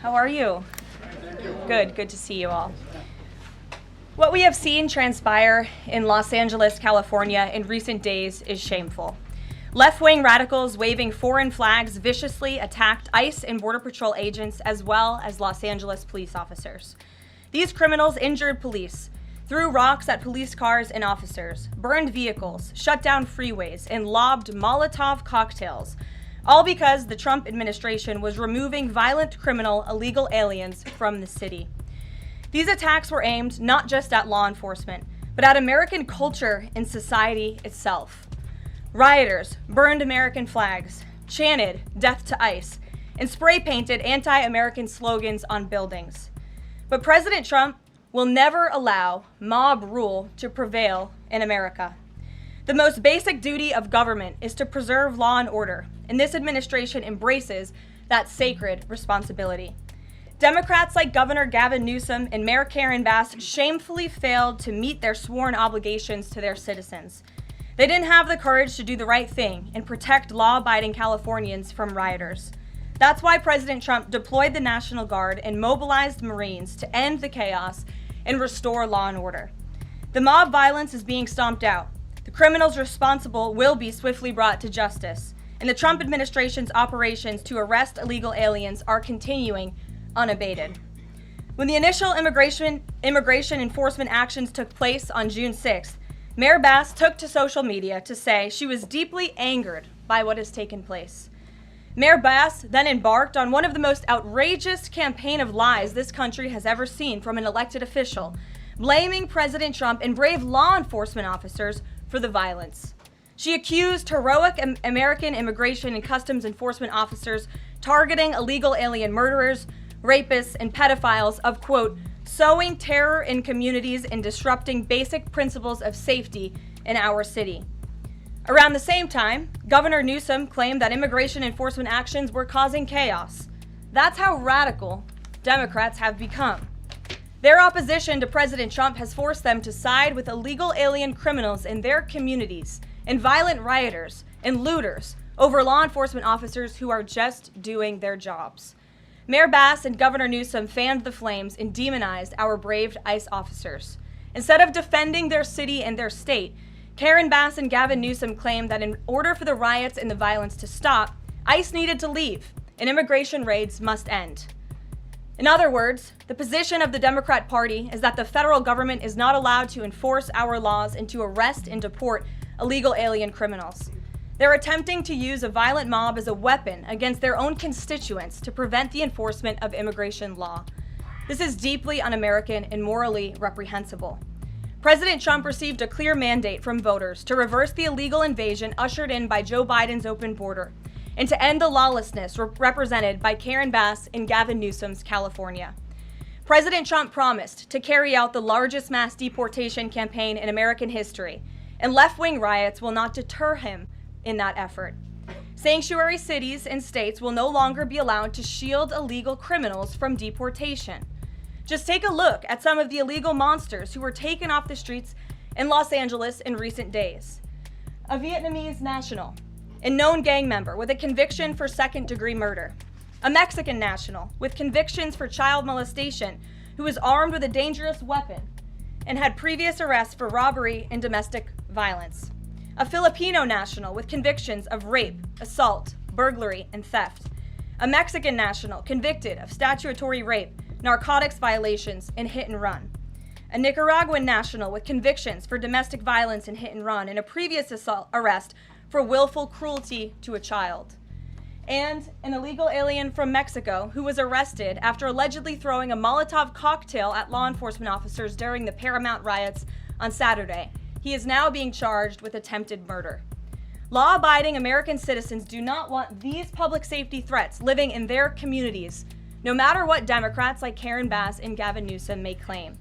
How are you? Good to see you all. What we have seen transpire in Los Angeles, California in recent days is shameful. Left-wing radicals waving foreign flags viciously attacked ICE and Border Patrol agents as well as Los Angeles police officers. These criminals injured police, threw rocks at police cars and officers, burned vehicles, shut down freeways, and lobbed Molotov cocktails, all because the Trump administration was removing violent criminal illegal aliens from the city. These attacks were aimed not just at law enforcement, but at American culture and society itself. Rioters burned American flags, chanted "Death to ICE," and spray-painted anti-American slogans on buildings. But President Trump will never allow mob rule to prevail in America. The most basic duty of government is to preserve law and order, and this administration embraces that sacred responsibility. Democrats like Governor Gavin Newsom and Mayor Karen Bass shamefully failed to meet their sworn obligations to their citizens. They didn't have the courage to do the right thing and protect law-abiding Californians from rioters. That's why President Trump deployed the National Guard and mobilized Marines to end the chaos and restore law and order. The mob violence is being stomped out. The criminals responsible will be swiftly brought to justice, and the Trump administration's operations to arrest illegal aliens are continuing unabated. When the initial immigration enforcement actions took place on June 6th, Mayor Bass took to social media to say she was deeply angered by what has taken place. Mayor Bass then embarked on one of the most outrageous campaign of lies this country has ever seen from an elected official, blaming President Trump and brave law enforcement officers for the violence. She accused heroic American immigration and customs enforcement officers targeting illegal alien murderers, rapists, and pedophiles of, quote, sowing terror in communities and disrupting basic principles of safety in our city. Around the same time, Governor Newsom claimed that immigration enforcement actions were causing chaos. That's how radical Democrats have become. Their opposition to President Trump has forced them to side with illegal alien criminals in their communities and violent rioters and looters over law enforcement officers who are just doing their jobs. Mayor Bass and Governor Newsom fanned the flames and demonized our brave ICE officers. Instead of defending their city and their state, Karen Bass and Gavin Newsom claimed that in order for the riots and the violence to stop, ICE needed to leave and immigration raids must end. In other words, the position of the Democrat Party is that the federal government is not allowed to enforce our laws and to arrest and deport illegal alien criminals. They're attempting to use a violent mob as a weapon against their own constituents to prevent the enforcement of immigration law. This is deeply un-American and morally reprehensible. President Trump received a clear mandate from voters to reverse the illegal invasion ushered in by Joe Biden's open border and to end the lawlessness represented by Karen Bass and Gavin Newsom's California. President Trump promised to carry out the largest mass deportation campaign in American history, and left-wing riots will not deter him in that effort. Sanctuary cities and states will no longer be allowed to shield illegal criminals from deportation. Just take a look at some of the illegal monsters who were taken off the streets in Los Angeles in recent days. A Vietnamese national, a known gang member with a conviction for second-degree murder. A Mexican national with convictions for child molestation who was armed with a dangerous weapon and had previous arrests for robbery and domestic violence. A Filipino national with convictions of rape, assault, burglary, and theft. A Mexican national convicted of statutory rape, narcotics violations, and hit and run. A Nicaraguan national with convictions for domestic violence and hit and run and a previous arrest for willful cruelty to a child. And an illegal alien from Mexico who was arrested after allegedly throwing a Molotov cocktail at law enforcement officers during the Paramount riots on Saturday. He is now being charged with attempted murder. Law-abiding American citizens do not want these public safety threats living in their communities, no matter what Democrats like Karen Bass and Gavin Newsom may claim.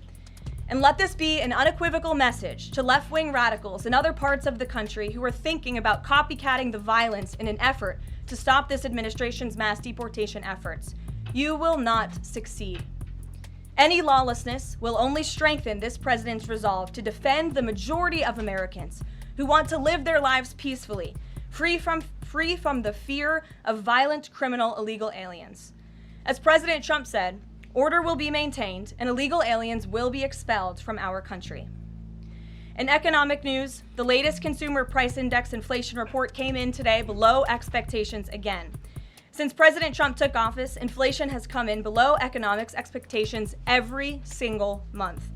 And let this be an unequivocal message to left-wing radicals in other parts of the country who are thinking about copycatting the violence in an effort to stop this administration's mass deportation efforts. You will not succeed. Any lawlessness will only strengthen this president's resolve to defend the majority of Americans who want to live their lives peacefully, free from the fear of violent criminal illegal aliens. As President Trump said, order will be maintained and illegal aliens will be expelled from our country. In economic news, the latest Consumer Price Index inflation report came in today below expectations again. Since President Trump took office, inflation has come in below economics expectations every single month.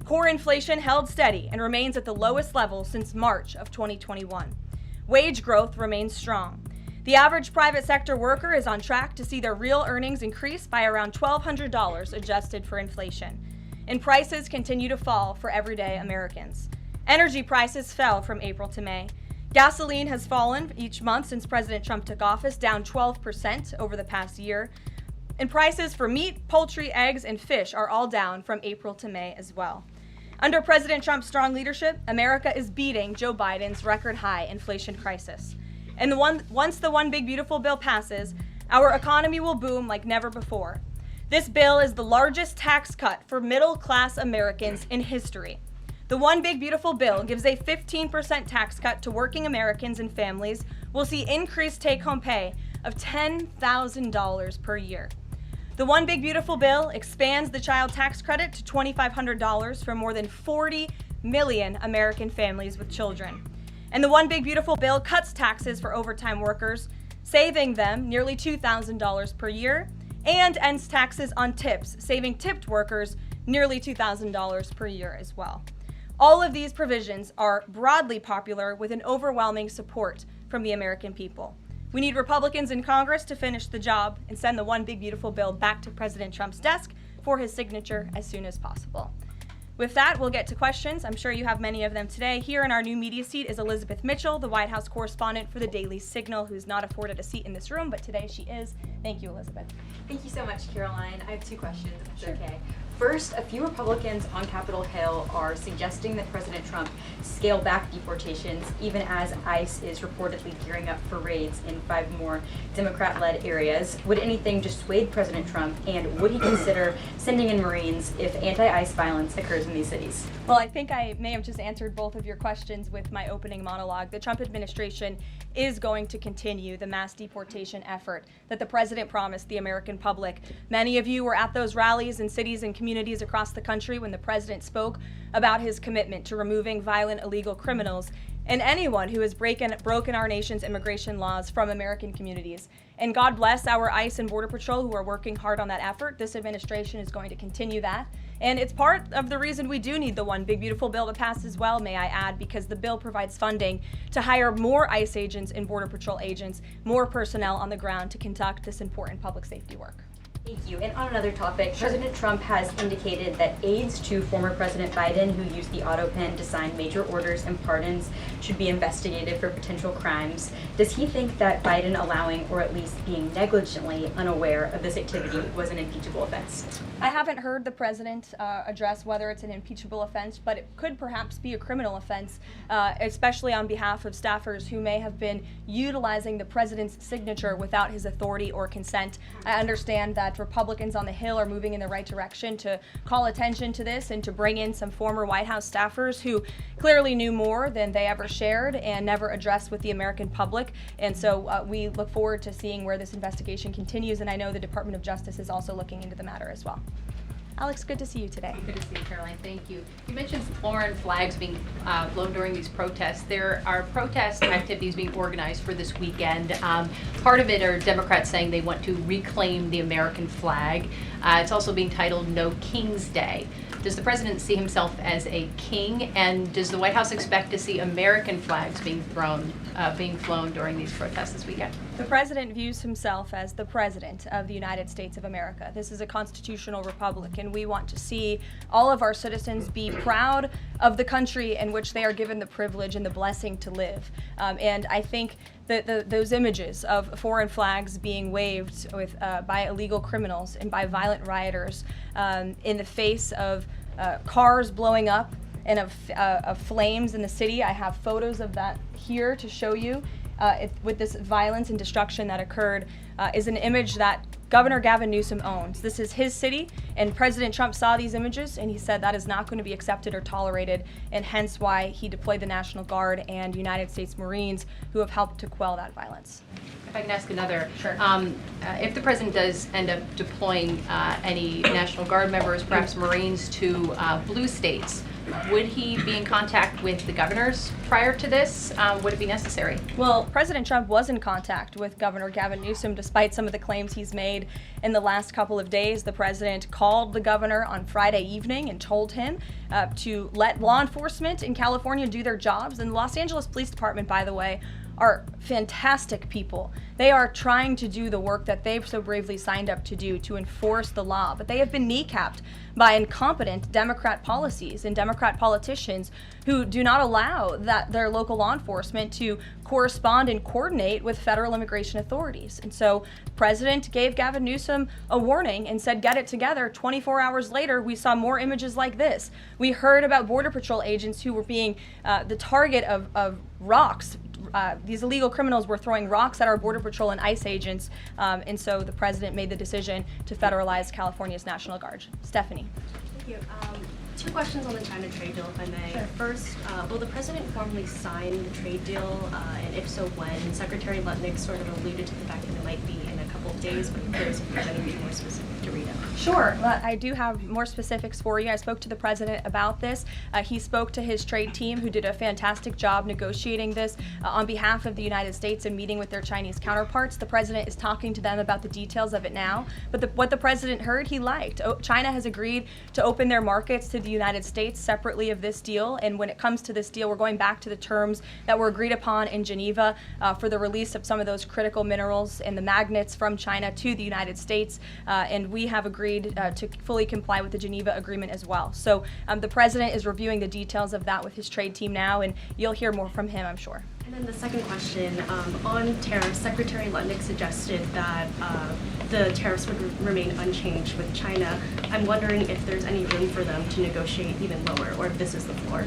Core inflation held steady and remains at the lowest level since March of 2021. Wage growth remains strong. The average private sector worker is on track to see their real earnings increase by around $1,200 adjusted for inflation. And prices continue to fall for everyday Americans. Energy prices fell from April to May. Gasoline has fallen each month since President Trump took office, down 12% over the past year. And prices for meat, poultry, eggs, and fish are all down from April to May as well. Under President Trump's strong leadership, America is beating Joe Biden's record-high inflation crisis. And once the One Big Beautiful Bill passes, our economy will boom like never before. This bill is the largest tax cut for middle-class Americans in history. The One Big Beautiful Bill gives a 15% tax cut to working Americans, and families will see increased take-home pay of $10,000 per year. The One Big Beautiful Bill expands the child tax credit to $2,500 for more than 40 million American families with children. And the One Big Beautiful Bill cuts taxes for overtime workers, saving them nearly $2,000 per year, and ends taxes on tips, saving tipped workers nearly $2,000 per year as well. All of these provisions are broadly popular with an overwhelming support from the American people. We need Republicans in Congress to finish the job and send the One Big Beautiful Bill back to President Trump's desk for his signature as soon as possible. With that, we'll get to questions. I'm sure you have many of them today. Here in our new media seat is Elizabeth Mitchell, the White House correspondent for the Daily Signal, who's not afforded a seat in this room, but today she is. Thank you, Elizabeth. Thank you so much, Caroline. I have two questions, if it's okay. First, a few Republicans on Capitol Hill are suggesting that President Trump scale back deportations, even as ICE is reportedly gearing up for raids in 5 more Democrat-led areas. Would anything dissuade President Trump, and would he consider sending in Marines if anti-ICE violence occurs in these cities? Well, I think I may have just answered both of your questions with my opening monologue. The Trump administration is going to continue the mass deportation effort that the president promised the American public. Many of you were at those rallies in cities and communities across the country when the president spoke about his commitment to removing violent illegal criminals and anyone who has broken our nation's immigration laws from American communities. And God bless our ICE and Border Patrol who are working hard on that effort. This administration is going to continue that. And it's part of the reason we do need the One Big Beautiful Bill to pass as well, may I add, because the bill provides funding to hire more ICE agents and Border Patrol agents, more personnel on the ground to conduct this important public safety work. Thank you. And on another topic, President Trump has indicated that aides to former President Biden who used the auto pen to sign major orders and pardons should be investigated for potential crimes. Does he think that Biden allowing, or at least being negligently unaware of this activity, was an impeachable offense? I haven't heard the president address whether it's an impeachable offense, but it could perhaps be a criminal offense, especially on behalf of staffers who may have been utilizing the president's signature without his authority or consent. I understand that Republicans on the Hill are moving in the right direction to call attention to this and to bring in some former White House staffers who clearly knew more than they ever shared and never addressed with the American public. And so we look forward to seeing where this investigation continues, and I know the Department of Justice is also looking into the matter as well. Alex, good to see you today. Good to see you, Caroline. Thank you. You mentioned foreign flags being blown during these protests. There are protest activities being organized for this weekend. Part of it are Democrats saying they want to reclaim the American flag. It's also being titled No King's Day. Does the president see himself as a king, and does the White House expect to see American flags being flown during these protests this weekend? The president views himself as the president of the United States of America. This is a constitutional republic, and we want to see all of our citizens be proud of the country in which they are given the privilege and the blessing to live. And I think that those images of foreign flags being waved with by illegal criminals and by violent rioters in the face of cars blowing up and of flames in the city. I have photos of that here to show you. With this violence and destruction that occurred, is an image that Governor Gavin Newsom owns. This is his city, and President Trump saw these images and he said that is not going to be accepted or tolerated, and hence why he deployed the National Guard and United States Marines who have helped to quell that violence. If I can ask another. Sure. If the president does end up deploying any National Guard members, perhaps Marines, to blue states, would he be in contact with the governors prior to this? Would it be necessary? Well, President Trump was in contact with Governor Gavin Newsom despite some of the claims he's made in the last couple of days. The president called the governor on Friday evening and told him to let law enforcement in California do their jobs. And the Los Angeles Police Department, by the way, are fantastic people. They are trying to do the work that they've so bravely signed up to do to enforce the law, but they have been kneecapped by incompetent Democrat policies and Democrat politicians who do not allow their local law enforcement to correspond and coordinate with federal immigration authorities. And so the president gave Gavin Newsom a warning and said, get it together. 24 hours later, we saw more images like this. We heard about Border Patrol agents who were being the target of rocks. These illegal criminals were throwing rocks at our Border Patrol and ICE agents, and so the president made the decision to federalize California's National Guard. Stephanie. Thank you. Two questions on the China trade deal, if I may. Sure. First, will the president formally sign the trade deal, and if so, when? Secretary Lutnick sort of alluded to the fact that it might be in a couple of days, but I'm curious if there's anything more specific to read out. Sure. Well, I do have more specifics for you. I spoke to the president about this. He spoke to his trade team, who did a fantastic job negotiating this on behalf of the United States and meeting with their Chinese counterparts. The president is talking to them about the details of it now. But what the president heard, he liked. China has agreed to open their markets to the United States separately of this deal. And when it comes to this deal, we're going back to the terms that were agreed upon in Geneva for the release of some of those critical minerals and the magnets from China to the United States. And we have agreed to fully comply with the Geneva Agreement as well. So the president is reviewing the details of that with his trade team now, and you'll hear more from him, I'm sure. And then the second question, on tariffs, Secretary Lutnick suggested that the tariffs would remain unchanged with China. I'm wondering if there's any room for them to negotiate even lower, or if this is the floor.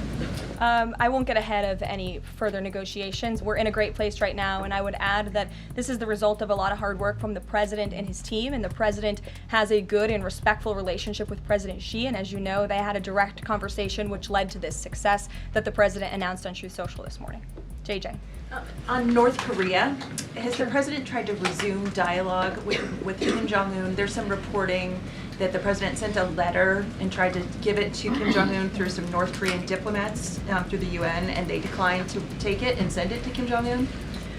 I won't get ahead of any further negotiations. We're in a great place right now, and I would add that this is the result of a lot of hard work from the president and his team, and the president has a good and respectful relationship with President Xi, and as you know, they had a direct conversation which led to this success that the president announced on Truth Social this morning. JJ. On North Korea, has the president tried to resume dialogue with Kim Jong-un? There's some reporting that the president sent a letter and tried to give it to Kim Jong-un through some North Korean diplomats through the UN, and they declined to take it and send it to Kim Jong-un.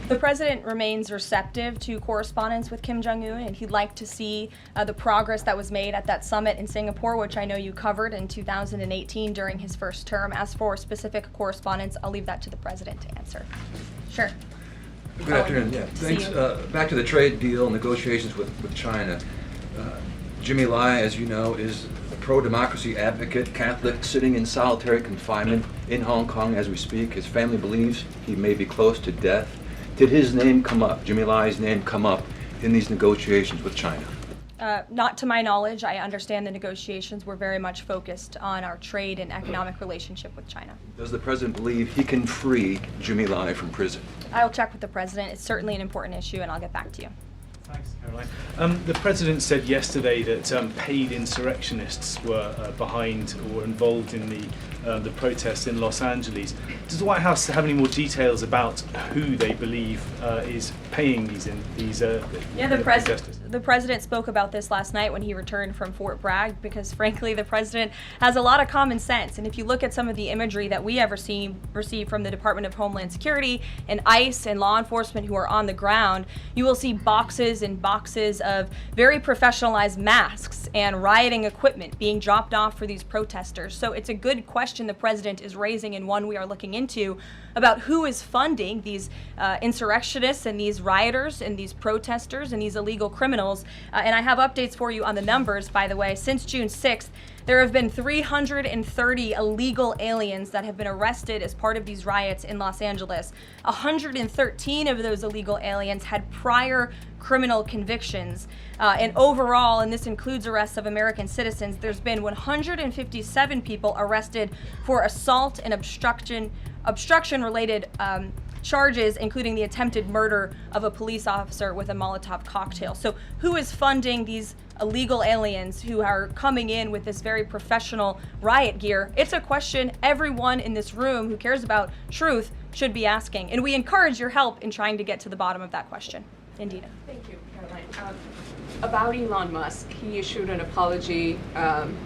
The president remains receptive to correspondence with Kim Jong-un, and he'd like to see the progress that was made at that summit in Singapore, which I know you covered in 2018 during his first term. As for specific correspondence, I'll leave that to the president to answer. Sure. Good afternoon. Yeah, thanks. Back to the trade deal negotiations with China. Jimmy Lai, as you know, is a pro-democracy advocate, Catholic, sitting in solitary confinement in Hong Kong as we speak. His family believes he may be close to death. Did his name come up, Jimmy Lai's name come up in these negotiations with China? Not to my knowledge. I understand the negotiations were very much focused on our trade and economic relationship with China. Does the president believe he can free Jimmy Lai from prison? I'll check with the president. It's certainly an important issue, and I'll get back to you. Thanks, Caroline. The president said yesterday that paid insurrectionists were behind or were involved in the protests in Los Angeles. Does the White House have any more details about who they believe is paying these protesters? The president spoke about this last night when he returned from Fort Bragg, because frankly the president has a lot of common sense, and if you look at some of the imagery that we have received from the Department of Homeland Security and ICE and law enforcement who are on the ground, you will see boxes and boxes of very professionalized masks and rioting equipment being dropped off for these protesters. So it's a good question the president is raising, and one we are looking into, about who is funding these insurrectionists and these rioters and these protesters and these illegal criminals. And I have updates for you on the numbers, by the way. Since June 6th, there have been 330 illegal aliens that have been arrested as part of these riots in Los Angeles. 113 of those illegal aliens had prior criminal convictions. And overall, and this includes arrests of American citizens, there's been 157 people arrested for assault and obstruction-related charges, including the attempted murder of a police officer with a Molotov cocktail. So who is funding these illegal aliens who are coming in with this very professional riot gear? It's a question everyone in this room who cares about truth should be asking. And we encourage your help in trying to get to the bottom of that question. Indina. Thank you, Caroline. About Elon Musk, he issued an apology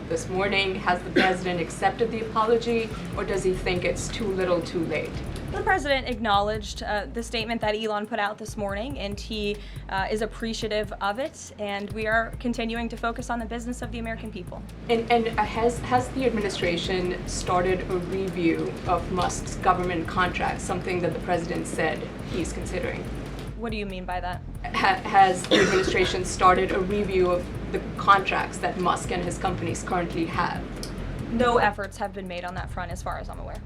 this morning. Has the president accepted the apology, or does he think it's too little too late? The president acknowledged the statement that Elon put out this morning, and he is appreciative of it, and we are continuing to focus on the business of the American people. And has the administration started a review of Musk's government contracts, something that the president said he's considering? What do you mean by that? Has the administration started a review of the contracts that Musk and his companies currently have? No efforts have been made on that front as far as I'm aware.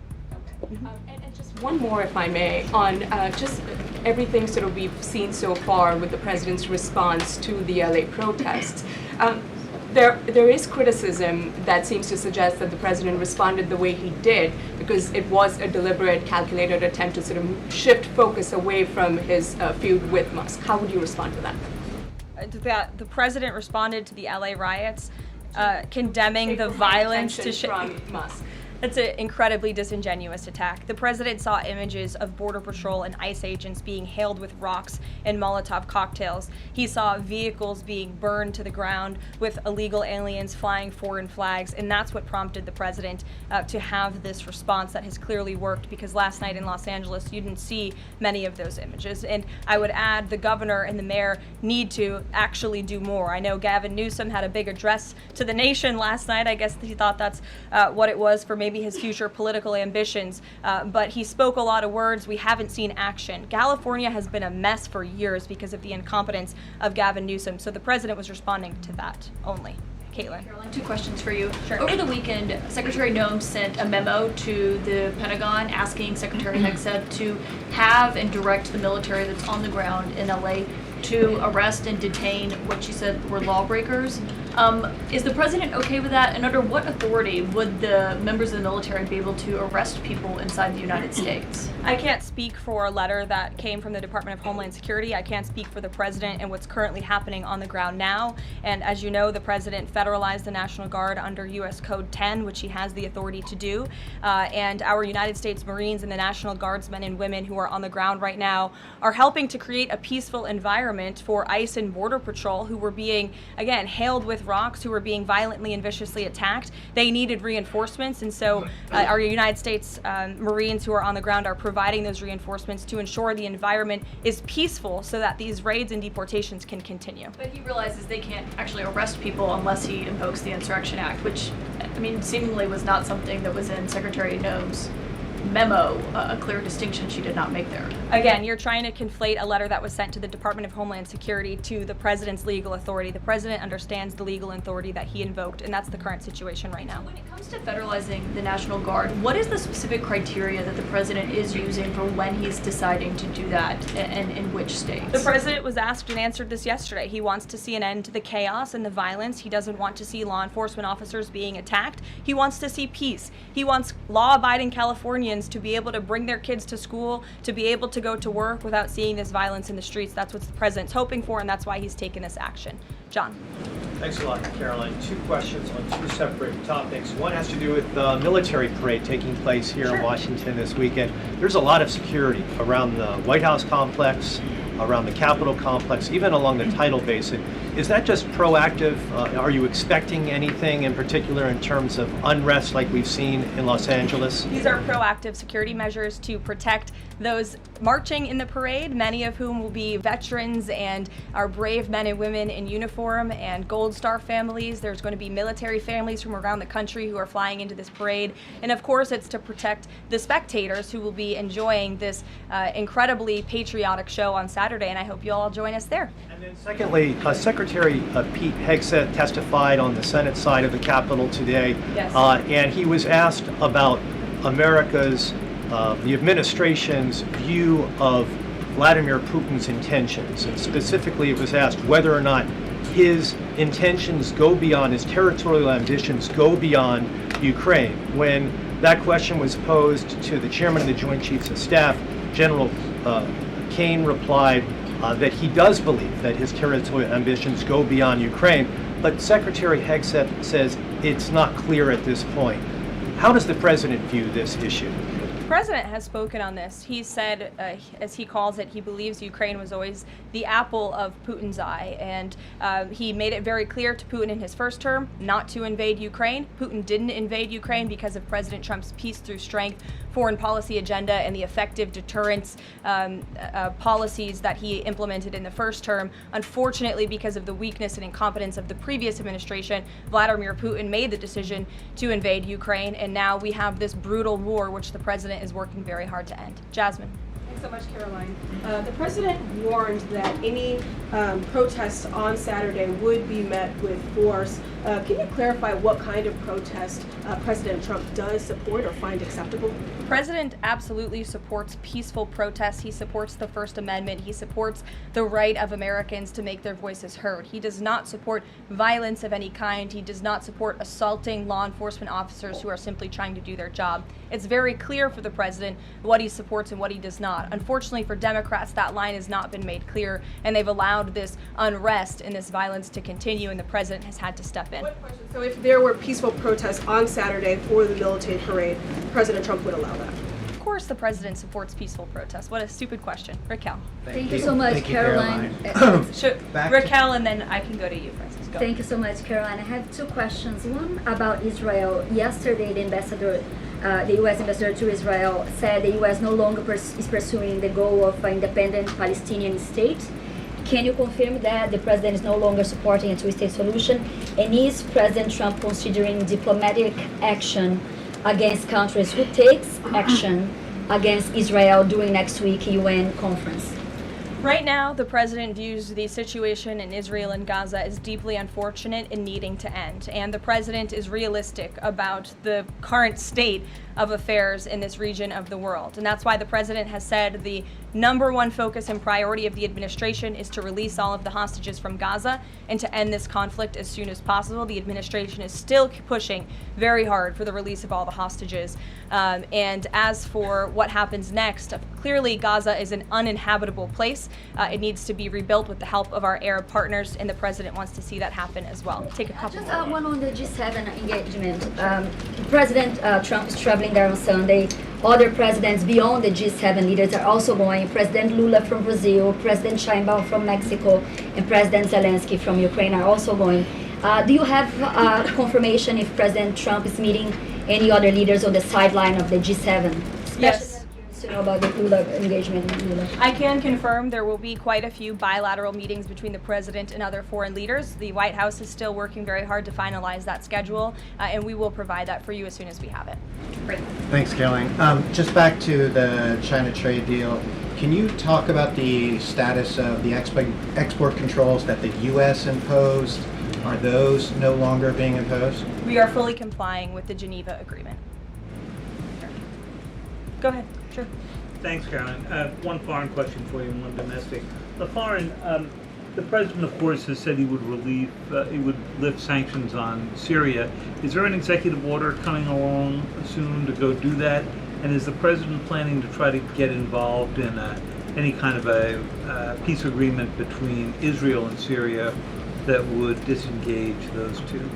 And just one more, if I may, on just everything sort of we've seen so far with the president's response to the LA protests. There is criticism that seems to suggest that the president responded the way he did because it was a deliberate, calculated attempt to sort of shift focus away from his feud with Musk. How would you respond to that? The president responded to the LA riots, condemning the violence from Musk. It's an incredibly disingenuous attack. The president saw images of Border Patrol and ICE agents being hailed with rocks and Molotov cocktails. He saw vehicles being burned to the ground with illegal aliens flying foreign flags, and that's what prompted the president to have this response that has clearly worked, because last night in Los Angeles, you didn't see many of those images. And I would add the governor and the mayor need to actually do more. I know Gavin Newsom had a big address to the nation last night. I guess he thought that's what it was for maybe his future political ambitions, but he spoke a lot of words. We haven't seen action. California has been a mess for years because of the incompetence of Gavin Newsom, so the president was responding to that only. Caitlin. Caroline, 2 questions for you. Sure. Over the weekend, Secretary Noem sent a memo to the Pentagon asking Secretary Hegseth to have and direct the military that's on the ground in LA to arrest and detain what she said were lawbreakers. Is the president okay with that? And under what authority would the members of the military be able to arrest people inside the United States? I can't speak for a letter that came from the Department of Homeland Security. I can't speak for the president and what's currently happening on the ground now. And as you know, the president federalized the National Guard under U.S. Code 10, which he has the authority to do. And our United States Marines and the National Guardsmen and women who are on the ground right now are helping to create a peaceful environment for ICE and Border Patrol, who were being, again, hailed with rocks, who were being violently and viciously attacked. They needed reinforcements, and so our United States Marines who are on the ground are providing those reinforcements to ensure the environment is peaceful so that these raids and deportations can continue. But he realizes they can't actually arrest people unless he invokes the Insurrection Act, which, I mean, seemingly was not something that was in Secretary Noem's memo, a clear distinction she did not make there. Again, you're trying to conflate a letter that was sent to the Department of Homeland Security to the president's legal authority. The president understands the legal authority that he invoked, and that's the current situation right now. When it comes to federalizing the National Guard, what is the specific criteria that the president is using for when he's deciding to do that, and in which states? The president was asked and answered this yesterday. He wants to see an end to the chaos and the violence. He doesn't want to see law enforcement officers being attacked. He wants to see peace. He wants law-abiding Californians to be able to bring their kids to school, to be able to go to work without seeing this violence in the streets. That's what the president's hoping for, and that's why he's taken this action. John. Thanks a lot, Caroline. 2 questions on 2 separate topics. One has to do with the military parade taking place here in Washington this weekend. There's a lot of security around the White House complex, around the Capitol complex, even along the tidal basin. Is that just proactive? Are you expecting anything in particular in terms of unrest like we've seen in Los Angeles? These are proactive security measures to protect those marching in the parade, many of whom will be veterans and our brave men and women in uniform and Gold Star families. There's going to be military families from around the country who are flying into this parade. And of course, it's to protect the spectators who will be enjoying this incredibly patriotic show on Saturday, and I hope you all join us there. And then secondly, Secretary Pete Hegseth testified on the Senate side of the Capitol today, Yes. And he was asked about America's, the administration's view of Vladimir Putin's intentions, and specifically it was asked whether or not his intentions go beyond, his territorial ambitions go beyond Ukraine. When that question was posed to the chairman of the Joint Chiefs of Staff, General Kane replied that he does believe that his territorial ambitions go beyond Ukraine, but Secretary Hegseth says it's not clear at this point. How does the president view this issue? The president has spoken on this. He said, as he calls it, he believes Ukraine was always the apple of Putin's eye. And he made it very clear to Putin in his first term not to invade Ukraine. Putin didn't invade Ukraine because of President Trump's peace through strength foreign policy agenda and the effective deterrence policies that he implemented in the first term. Unfortunately, because of the weakness and incompetence of the previous administration, Vladimir Putin made the decision to invade Ukraine. And now we have this brutal war, which the president is working very hard to end. Jasmine. Thanks so much, Caroline. The president warned that any protests on Saturday would be met with force. Can you clarify what kind of protest President Trump does support or find acceptable? The president absolutely supports peaceful protests. He supports the First Amendment. He supports the right of Americans to make their voices heard. He does not support violence of any kind. He does not support assaulting law enforcement officers who are simply trying to do their job. It's very clear for the president what he supports and what he does not. Unfortunately for Democrats, that line has not been made clear, and they've allowed this unrest and this violence to continue, and the president has had to step in. So if there were peaceful protests on Saturday for the militant parade, President Trump would allow that? Of course the president supports peaceful protests. What a stupid question. Raquel. Thank you so much, Caroline. Raquel, and then I can go to you, Francis. Go. Thank you so much, Caroline. I have two questions. One about Israel. Yesterday, the U.S. ambassador to Israel said the U.S. no longer is pursuing the goal of an independent Palestinian state. Can you confirm that the president is no longer supporting a two-state solution? And is President Trump considering diplomatic action against countries who takes action against Israel during next week's UN conference? Right now, the president views the situation in Israel and Gaza as deeply unfortunate and needing to end. And the president is realistic about the current state of affairs in this region of the world. And that's why the president has said the number one focus and priority of the administration is to release all of the hostages from Gaza and to end this conflict as soon as possible. The administration is still pushing very hard for the release of all the hostages. And as for what happens next, clearly Gaza is an uninhabitable place. It needs to be rebuilt with the help of our Arab partners, and the president wants to see that happen as well. Take a couple Just one on the G7 engagement. President Trump is traveling there on Sunday. Other presidents beyond the G7 leaders are also going. President Lula from Brazil, President Sheinbaum from Mexico, and President Zelensky from Ukraine are also going. Do you have confirmation if President Trump is meeting any other leaders on the sideline of the G7? Yes. To know about the Lula engagement. I can confirm there will be quite a few bilateral meetings between the president and other foreign leaders. The White House is still working very hard to finalize that schedule, and we will provide that for you as soon as we have it. Great. Thanks, Caroline. Just back to the China trade deal, can you talk about the status of the export controls that the U.S. imposed? Are those no longer being imposed? We are fully complying with the Geneva Agreement. Go ahead. Sure. Thanks, Caroline. One foreign question for you and one domestic. The foreign, the president, of course, has said he would lift sanctions on Syria. Is there an executive order coming along soon to go do that? And is the president planning to try to get involved in any kind of a peace agreement between Israel and Syria that would disengage those two?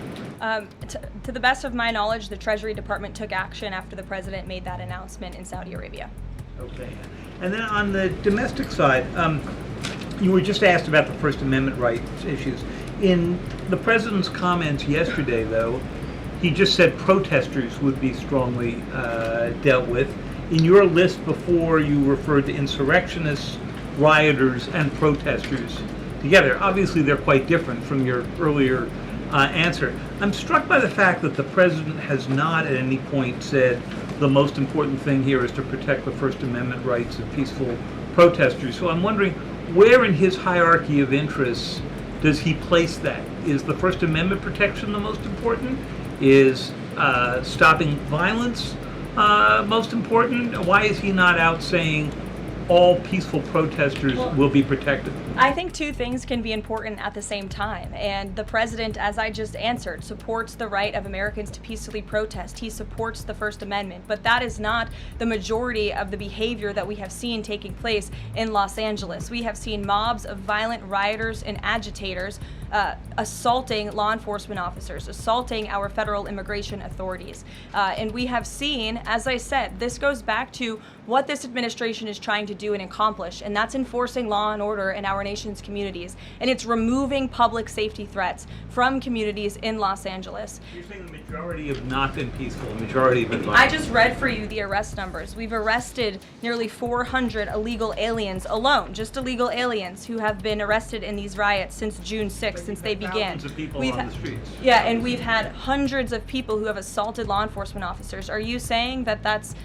To the best of my knowledge, the Treasury Department took action after the president made that announcement in Saudi Arabia. Okay. And then on the domestic side, you were just asked about the First Amendment rights issues. In the president's comments yesterday, though, he just said protesters would be strongly dealt with. In your list before, you referred to insurrectionists, rioters, and protesters together. Obviously, they're quite different from your earlier answer. I'm struck by the fact that the president has not at any point said the most important thing here is to protect the First Amendment rights of peaceful protesters. So I'm wondering, where in his hierarchy of interests does he place that? Is the First Amendment protection the most important? Is stopping violence most important? Why is he not out saying all peaceful protesters will be protected? I think two things can be important at the same time. And the president, as I just answered, supports the right of Americans to peacefully protest. He supports the First Amendment. But that is not the majority of the behavior that we have seen taking place in Los Angeles. We have seen mobs of violent rioters and agitators assaulting law enforcement officers, assaulting our federal immigration authorities. And we have seen, as I said, this goes back to what this administration is trying to do and accomplish, and that's enforcing law and order in our nation's communities. And it's removing public safety threats from communities in Los Angeles. You're saying the majority have not been peaceful, the majority have been violent. I just read for you the arrest numbers. We've arrested nearly 400 illegal aliens alone, just illegal aliens who have been arrested in these riots since June 6th, since they began. Thousands of people on the streets. Yeah, and we've had hundreds of people who have assaulted law enforcement officers. Are you saying that that's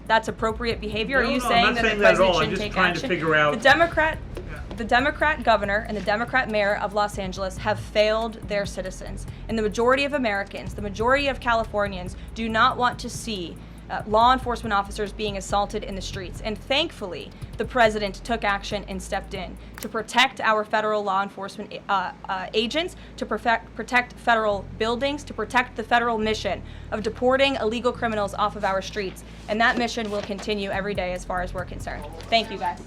that's appropriate behavior? No, Are you no, I'm saying not that saying the that at president all. I'm shouldn't just take trying to action? figure out- The Democrat governor and the Democrat mayor of Los Angeles have failed their citizens. And the majority of Americans, the majority of Californians do not want to see law enforcement officers being assaulted in the streets. And thankfully, the president took action and stepped in to protect our federal law enforcement agents, to protect federal buildings, to protect the federal mission of deporting illegal criminals off of our streets. And that mission will continue every day as far as we're concerned. Thank you, guys.